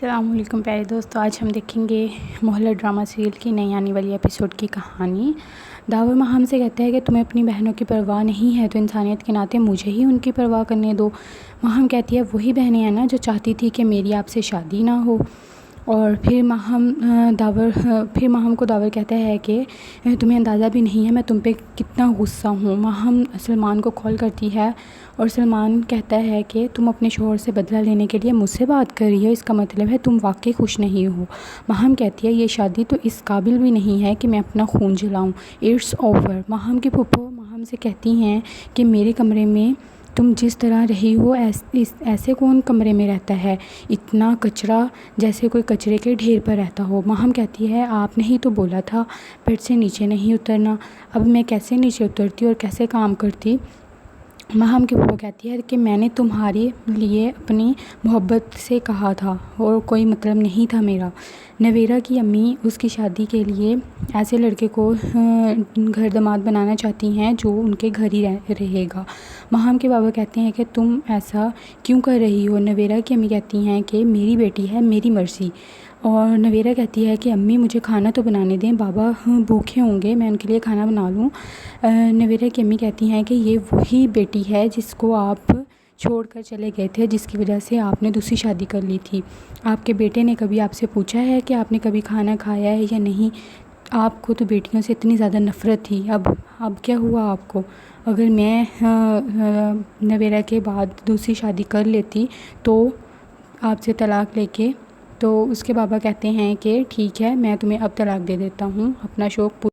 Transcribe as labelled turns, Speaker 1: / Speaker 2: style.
Speaker 1: السلام علیکم پیارے دوستو، آج ہم دیکھیں گے محلہ ڈرامہ سیریل کی نئی آنے والی ایپیسوڈ کی کہانی۔ داور ماہم سے کہتا ہے کہ تمہیں اپنی بہنوں کی پرواہ نہیں ہے تو انسانیت کے ناطے مجھے ہی ان کی پرواہ کرنے دو۔ ماہم کہتی ہے وہی بہنیں ہیں نا جو چاہتی تھی کہ میری آپ سے شادی نہ ہو۔ اور پھر ماہم کو داور کہتا ہے کہ تمہیں اندازہ بھی نہیں ہے میں تم پہ کتنا غصہ ہوں۔ ماہم سلمان کو کال کرتی ہے اور سلمان کہتا ہے کہ تم اپنے شوہر سے بدلہ لینے کے لیے مجھ سے بات کر رہی ہو، اس کا مطلب ہے تم واقعی خوش نہیں ہو۔ ماہم کہتی ہے یہ شادی تو اس قابل بھی نہیں ہے کہ میں اپنا خون جلاؤں، اٹس اوور۔ ماہم کی پھپھو ماہم سے کہتی ہیں کہ میرے کمرے میں تم جس طرح رہی ہو ایسے کون کمرے میں رہتا ہے، اتنا کچرا جیسے کوئی کچرے کے ڈھیر پر رہتا ہو۔ ماہم کہتی ہے آپ نے ہی تو بولا تھا بیڈ سے نیچے نہیں اترنا، اب میں کیسے نیچے اترتی اور کیسے کام کرتی۔ ماہم کی پھپھو کہتی ہے کہ میں نے تمہارے لیے اپنی محبت سے کہا تھا اور کوئی مطلب نہیں تھا میرا۔ نویرا کی امی اس کی شادی کے لیے ایسے لڑکے کو گھر داماد بنانا چاہتی ہیں جو ان کے گھر ہی رہے گا۔ ماہم کے بابا کہتے ہیں کہ تم ایسا کیوں کر رہی ہو؟ نویرا کی امی کہتی ہیں کہ میری بیٹی ہے، میری مرضی۔ اور نویرا کہتی ہے کہ امی مجھے کھانا تو بنانے دیں، بابا بھوکے ہوں گے، میں ان کے لیے کھانا بنا لوں۔ نویرا کی امی کہتی ہیں کہ یہ وہی بیٹی ہے جس کو آپ چھوڑ کر چلے گئے تھے، جس کی وجہ سے آپ نے دوسری شادی کر لی تھی۔ آپ کے بیٹے نے کبھی آپ سے پوچھا ہے کہ آپ نے کبھی کھانا کھایا ہے یا نہیں؟ آپ کو تو بیٹیوں سے اتنی زیادہ نفرت تھی، اب کیا ہوا آپ کو؟ اگر میں نویرا کے بعد دوسری شادی کر لیتی تو آپ سے طلاق لے کے، تو اس کے بابا کہتے ہیں کہ ٹھیک ہے میں تمہیں اب طلاق دے دیتا ہوں، اپنا شوق